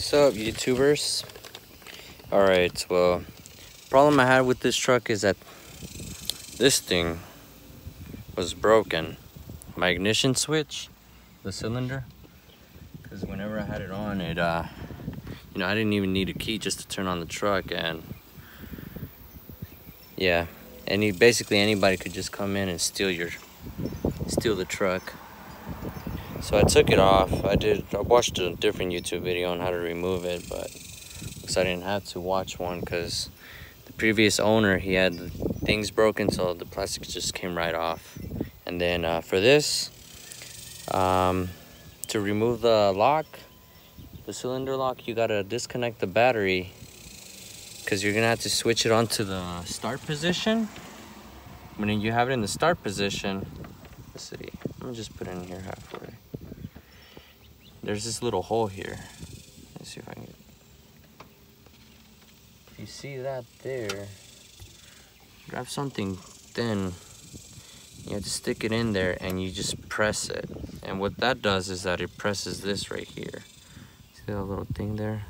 What's up, YouTubers? Alright, well, problem I had with this truck is that this thing was broken. My ignition switch, the cylinder, because whenever I had it on, it I didn't even need a key just to turn on the truck, and yeah, basically anybody could just come in and steal the truck. So I took it off. I watched a different YouTube video on how to remove it, but because I didn't have to watch one because the previous owner, he had things broken, so the plastic just came right off. And then for this, to remove the lock, the cylinder lock, you gotta disconnect the battery because you're gonna have to switch it onto the start position. When you have it in the start position, let's see, I'm gonna just put it in here halfway. There's this little hole here. Let's see if I can get... If you see that there, grab something thin. You have to stick it in there and you just press it. And what that does is that it presses this right here. See that little thing there?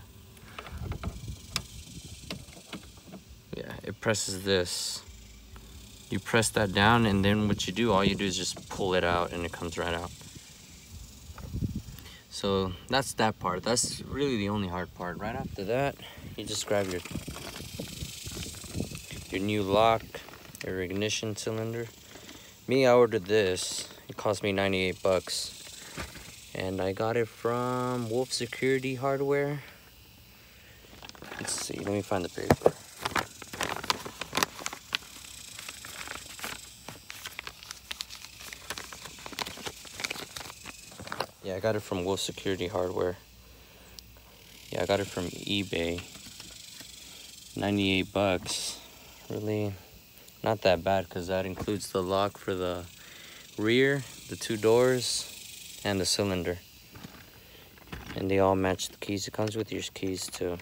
Yeah, it presses this. You press that down, and then what you do, all you do is just pull it out and it comes right out. So that's that part. That's really the only hard part. Right after that, you just grab your new lock, your ignition cylinder. Me, I ordered this. It cost me 98 bucks. And I got it from Wolf Security Hardware. Let's see, let me find the paper. Yeah, I got it from Wolf Security Hardware. Yeah, I got it from eBay. 98 bucks. Really not that bad because that includes the lock for the rear, the two doors, and the cylinder. And they all match the keys. It comes with your keys too.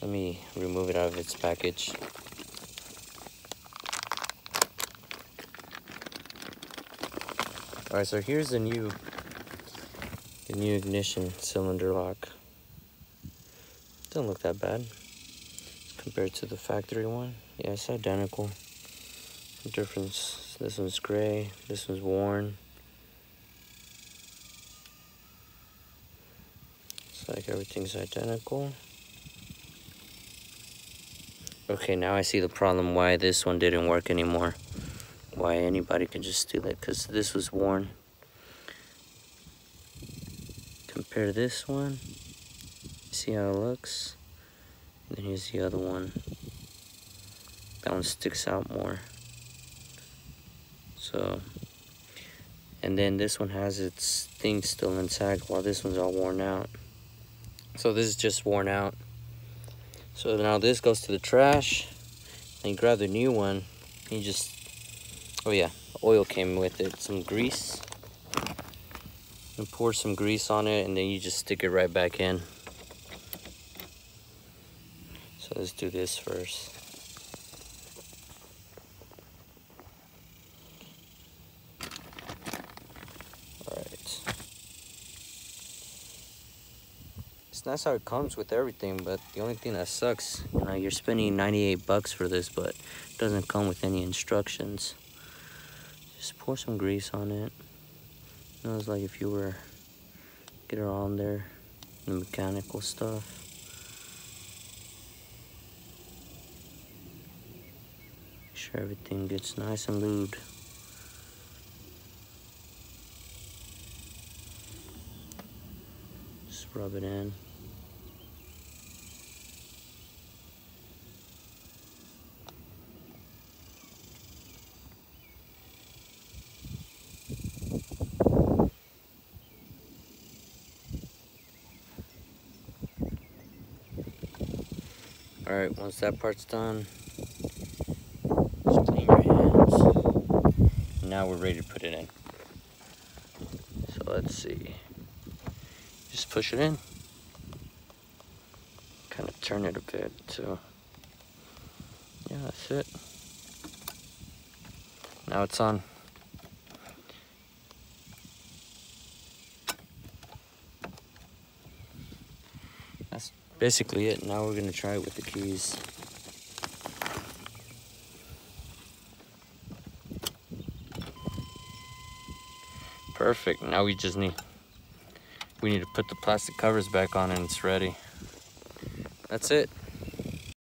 Let me remove it out of its package. Alright, so here's the new ignition cylinder lock. Doesn't look that bad compared to the factory one. Yeah, it's identical. The difference, this one's gray, this one's worn. It's like everything's identical. Okay, now I see the problem why this one didn't work anymore. Why anybody could just steal it, because this was worn. Compare this one, see how it looks, and then here's the other one. That one sticks out more. So, and then this one has its thing still intact while this one's all worn out. So this is just worn out. So now this goes to the trash, and you grab the new one, and you just, oh yeah, oil came with it, some grease. And pour some grease on it, and then you just stick it right back in. So let's do this first. Alright. It's nice how it comes with everything, but the only thing that sucks, you're spending 98 bucks for this, but it doesn't come with any instructions. Just pour some grease on it. It's like if you were get it all in there, the mechanical stuff. Make sure everything gets nice and lubed. Just rub it in. Alright, once that part's done, just clean your hands. Now we're ready to put it in. So let's see. Just push it in. Kind of turn it a bit too. Yeah, that's it. Now it's on. basically it. Now we're gonna try it with the keys. Perfect. Now we need to put the plastic covers back on and it's ready. That's it.